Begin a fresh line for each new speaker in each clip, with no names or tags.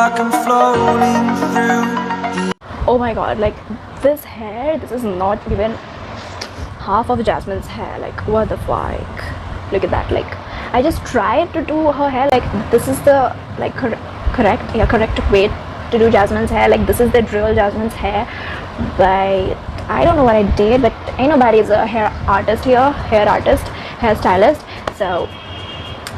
like I'm floating through.
Oh my god, like this hair, this is not even half of Jasmine's hair. Like what the fuck, look at that. Like I just tried to do her hair, like this is the like correct way to do Jasmine's hair. Like this is the real Jasmine's hair, but I don't know what I did. But ain't nobody is a hair artist here, hair stylist, so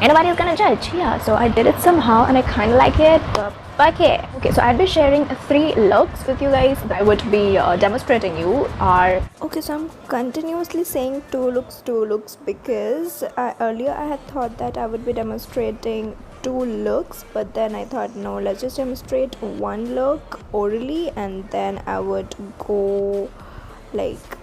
ain't nobody is gonna judge. Yeah, so I did it somehow and I kind of like it, but okay. So I'll be sharing 3 looks with you guys that I would be demonstrating you are. Okay, so I'm continuously saying 2 looks because earlier I had thought that I would be demonstrating 2 looks, but then I thought no, let's just demonstrate 1 look orally and then I would go like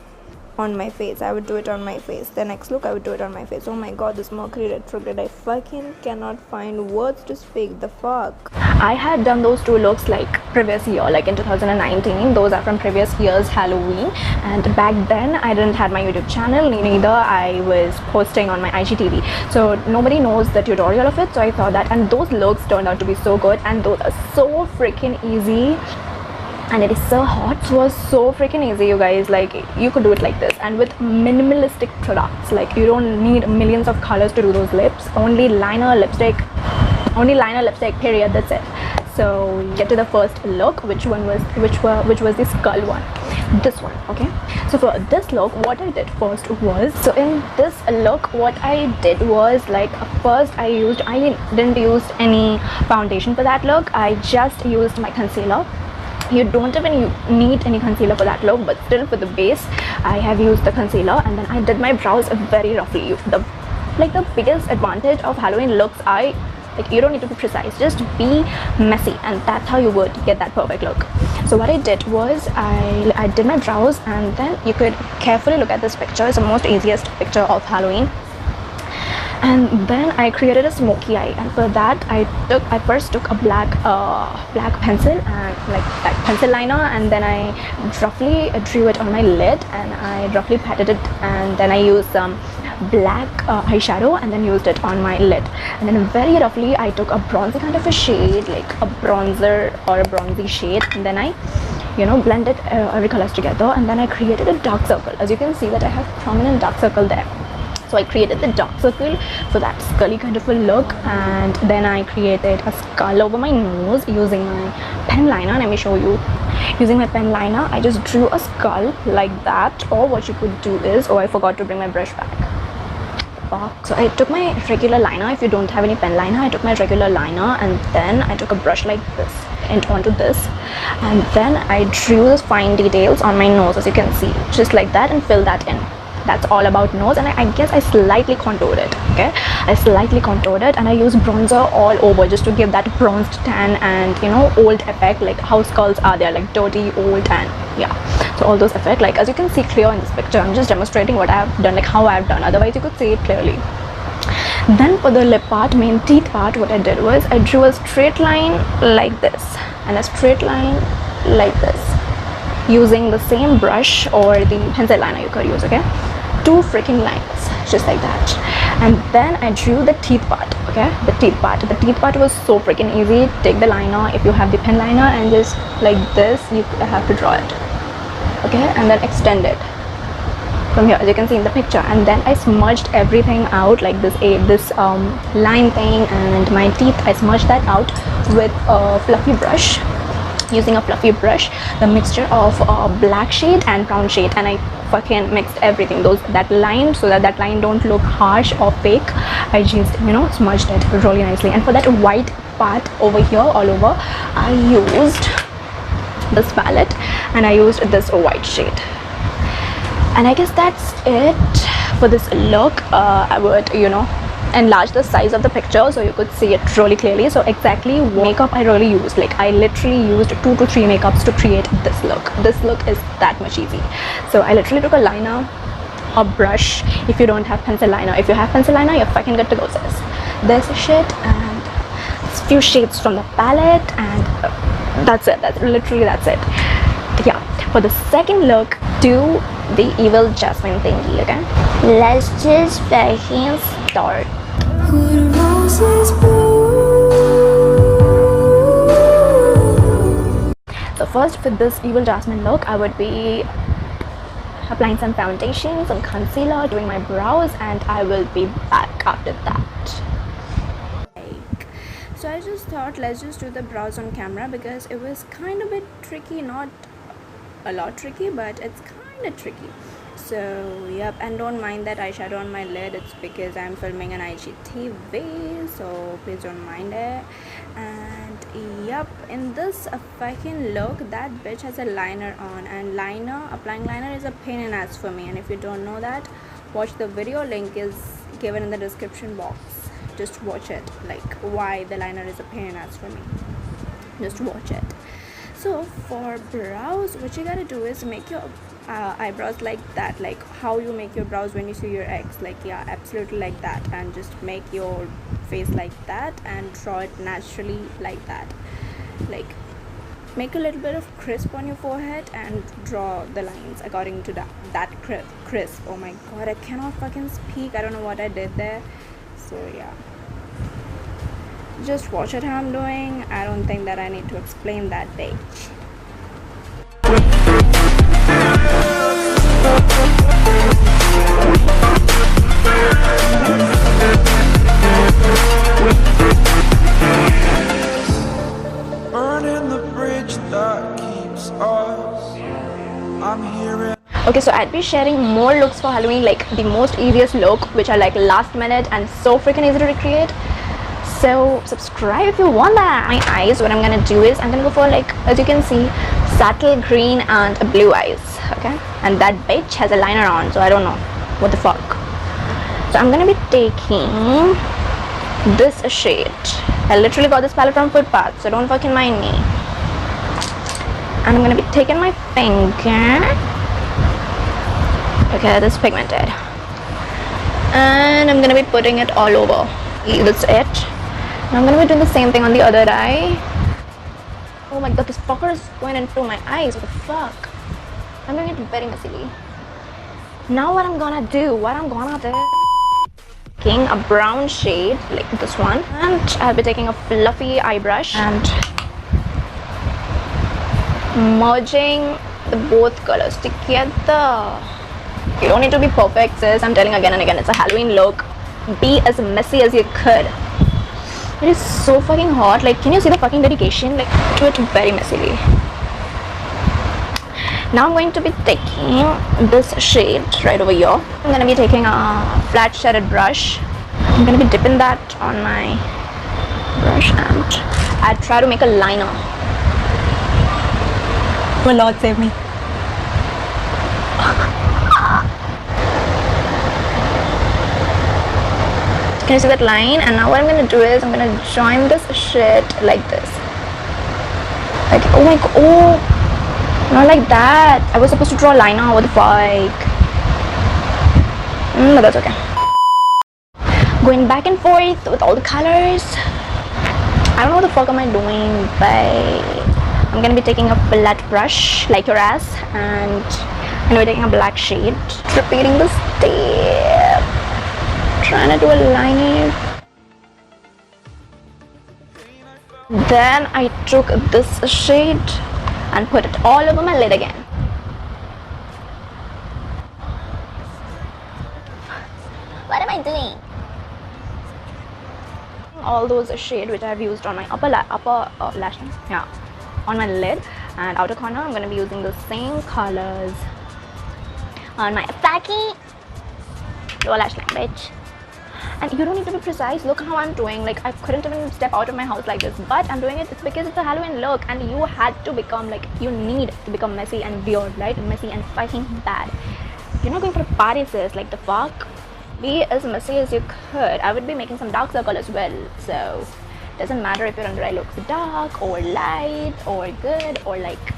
on my face. I would do it on my face. The next look I would do it on my face. Oh my god, this Mercury retrograde, I fucking cannot find words to speak. The fuck, I had done those 2 looks like previous year, like in 2019. Those are from previous year's Halloween, and back then I didn't have my YouTube channel, neither I was posting on my IGTV, so nobody knows the tutorial of it. So I thought that, and those looks turned out to be so good, and those are so freaking easy. And it is so hot, so it was so freaking easy, you guys. Like you could do it like this, and with minimalistic products. Like you don't need millions of colors to do those lips. Only liner, lipstick, period. That's it. So get to the first look. Which was the skull one? This one. Okay, so for this look, what I did first was, so in this look what I did was, like first I didn't use any foundation for that look. I just used my concealer. You don't even need any concealer for that look, but still for the base I have used the concealer, and then I did my brows very roughly. The biggest advantage of Halloween looks, you don't need to be precise, just be messy, and that's how you would get that perfect look. So what I did was I did my brows, and then you could carefully look at this picture. It's the most easiest picture of Halloween. And then I created a smoky eye, and for that I first took a black pencil and like black pencil liner, and then I roughly drew it on my lid, and I roughly patted it, and then I used some black eyeshadow and then used it on my lid, and then very roughly I took a bronzy kind of a shade, like a bronzer or a bronzy shade, and then I blended every colors together, and then I created a dark circle. As you can see that I have prominent dark circle there. So I created the dark circle for that scully kind of a look, and then I created a skull over my nose using my pen liner. Let me show you. Using my pen liner, I just drew a skull like that. Or what you could do is, I forgot to bring my brush back. So I took my regular liner. If you don't have any pen liner, I took my regular liner, and then I took a brush like this and onto this, and then I drew the fine details on my nose, as you can see, just like that, and fill that in. That's all about nose. And I guess I slightly contoured it. Okay, I slightly contoured it, and I used bronzer all over just to give that bronzed tan and old effect, like how skulls are there, like dirty, old, and yeah, so all those effect, like as you can see clear in this picture. I'm just demonstrating what I have done, like how I have done, otherwise you could see it clearly. Then for the lip part, main teeth part, what I did was I drew a straight line like this and a straight line like this, using the same brush or the pencil liner you could use. Okay, 2 freaking lines just like that. And then I drew the teeth part. Okay, the teeth part was so freaking easy. Take the liner, if you have the pen liner, and just like this you have to draw it. Okay, and then extend it from here, as you can see in the picture, and then I smudged everything out like this line thing, and my teeth I smudged that out with a fluffy brush, using a fluffy brush, the mixture of black shade and brown shade, and I fucking mixed everything, that line, so that line don't look harsh or fake. I just smudged it really nicely. And for that white part over here all over, I used this palette and I used this white shade. And I guess that's it for this look. I would enlarge the size of the picture so you could see it really clearly. So exactly what makeup I really used, like I literally used 2 to 3 makeups to create this look. This look is that much easy. So I literally took a liner, a brush, if you don't have pencil liner. If you have pencil liner, you're fucking good to go, sis. This shit and a few shades from the palette, and that's it. That's it. Yeah, for the second look, do the evil Jasmine thingy. Okay, let's just fucking start.
Roses bloom
So first, for this evil Jasmine look, I would be applying some foundation, some concealer, doing my brows, and I will be back after that. So I just thought, let's just do the brows on camera because it was kind of a bit tricky, not a lot tricky, but it's kind of tricky. So yep, and don't mind that eyeshadow on my lid, it's because I'm filming an IGTV, so please don't mind it. And yep, in this fucking look, that bitch has a liner on, and applying liner is a pain in the ass for me. And if you don't know that, watch the video, link is given in the description box. Just watch it, like why the liner is a pain in the ass for me. Just watch it. So for brows, what you gotta do is make your eyebrows like that, like how you make your brows when you see your ex, like yeah, absolutely like that, and just make your face like that and draw it naturally like that. Like make a little bit of crisp on your forehead and draw the lines according to that crisp. Oh my god, I cannot fucking speak, I don't know what I did there. So yeah, just watch it how I'm doing. I don't think that I need to explain that bitch.
Burning the bridge that keeps us. I'm here.
Okay, so I'd be sharing more looks for Halloween, like the most easiest look, which are like last minute and so freaking easy to recreate. So subscribe if you want that. My eyes, what I'm gonna do is I'm gonna go for, like, as you can see, subtle green and blue eyes. Okay, and that bitch has a liner on, so I don't know what the fuck. So I'm gonna be taking this shade. I literally got this palette from Footpath, so don't fucking mind me. And I'm gonna be taking my finger. Okay, this is pigmented, and I'm gonna be putting it all over. That's it. I'm gonna be doing the same thing on the other eye. Oh my god, this fucker is going into my eyes. What the fuck? I'm doing it very messily. Now what I'm gonna do, taking a brown shade like this one, and I'll be taking a fluffy eye brush and merging the both colors together. You don't need to be perfect, sis. I'm telling again and again, it's a Halloween look. Be as messy as you could. It is so fucking hot. Like, can you see the fucking dedication? Like, do it very messily. Now I'm going to be taking this shade right over here. I'm going to be taking a flat shaded brush. I'm going to be dipping that on my brush, and I try to make a liner. Oh Lord, save me. Can you see that line? And now what I'm gonna do is I'm gonna join this shit like this. Like, oh my god, oh, not like that. I was supposed to draw a liner. What the fuck? But that's okay. Going back and forth with all the colors. I don't know what the fuck am I doing, but I'm gonna be taking a flat brush like your ass, and I'm gonna be taking a black shade. Repeating the step. Trying to do a line. Then I took this shade and put it all over my lid again. What am I doing? All those shade which I've used on my upper lash line, yeah, on my lid and outer corner. I'm going to be using the same colors on my Saki lower lash line, bitch. And you don't need to be precise. Look how I'm doing. Like, I couldn't even step out of my house like this, but I'm doing it. It's because it's a Halloween look, and you had to become, like, you need to become messy and weird, right? Messy and fucking bad. You're not going for a party, sis. Like, the fuck? Be as messy as you could. I would be making some dark circle as well, so doesn't matter if your under eye looks dark or light or good or like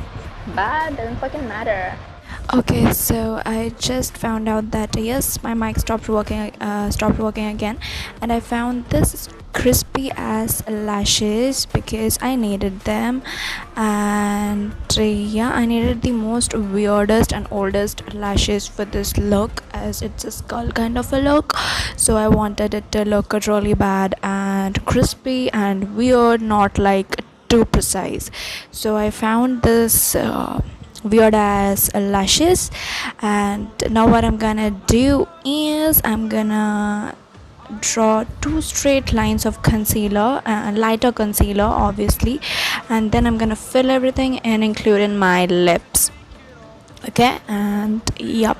bad. Doesn't fucking matter.
Okay, so I just found out that yes, my mic stopped working again, and I found this crispy ass lashes because I needed them, and yeah, I needed the most weirdest and oldest lashes for this look, as it's a skull kind of a look. So I wanted it to look really bad and crispy and weird, not like too precise. So I found this weird ass lashes, and now what I'm gonna do is I'm gonna draw 2 straight lines of concealer, lighter concealer obviously, and then I'm gonna fill everything and include in my lips. Okay, and yep,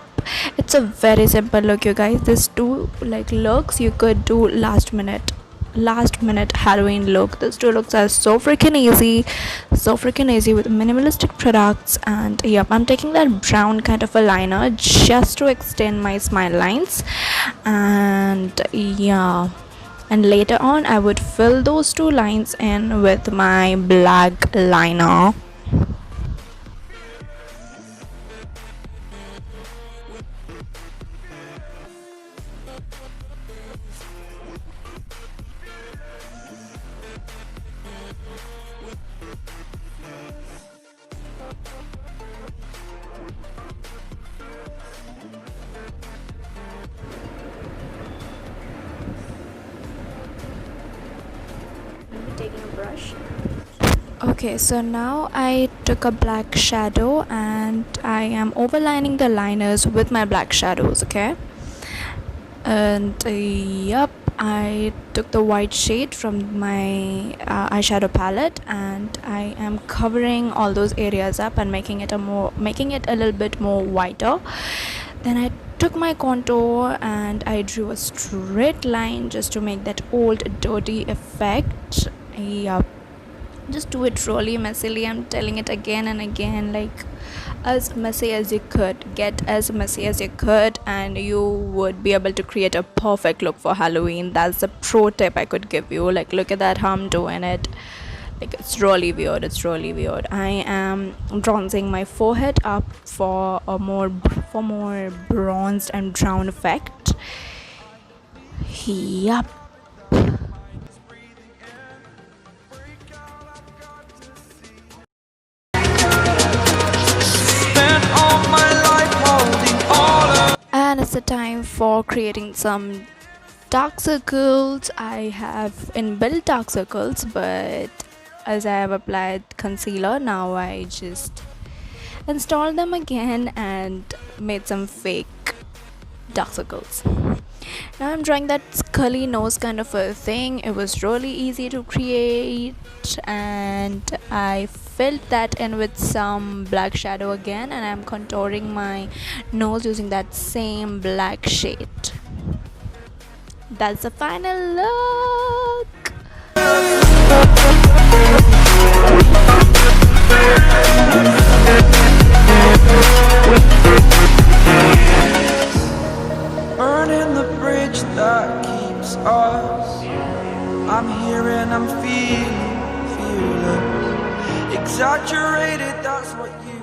it's a very simple look, you guys. This two like looks you could do last minute Halloween look. These two looks are so freaking easy with minimalistic products. And yep, I'm taking that brown kind of a liner just to extend my smile lines. And yeah, and later on I would fill those 2 lines in with my black liner.
Taking a brush.
Okay, so now I took a black shadow and I am overlining the liners with my black shadows. Okay, and yep, I took the white shade from my eyeshadow palette, and I am covering all those areas up and making it a little bit more whiter. Then I took my contour and I drew a straight line just to make that old dirty effect. Yep, just do it really messily. I'm telling it again and again, like as messy as you could, get as messy as you could, and you would be able to create a perfect look for Halloween. That's the pro tip I could give you. Like, look at that, how I'm doing it. Like, it's really weird. I am bronzing my forehead up for more bronzed and brown effect. Yup.
Spent all my life holding all of.
And it's the time for creating some dark circles. I have inbuilt dark circles, but as I have applied concealer, now I just installed them again and made some fake dark circles. Now I'm drawing that scully nose kind of a thing. It was really easy to create, and I filled that in with some black shadow again, and I'm contouring my nose using that same black shade. That's the final look.
Burning the bridge that keeps us. I'm here and I'm feeling fearless. Exaggerated, that's what you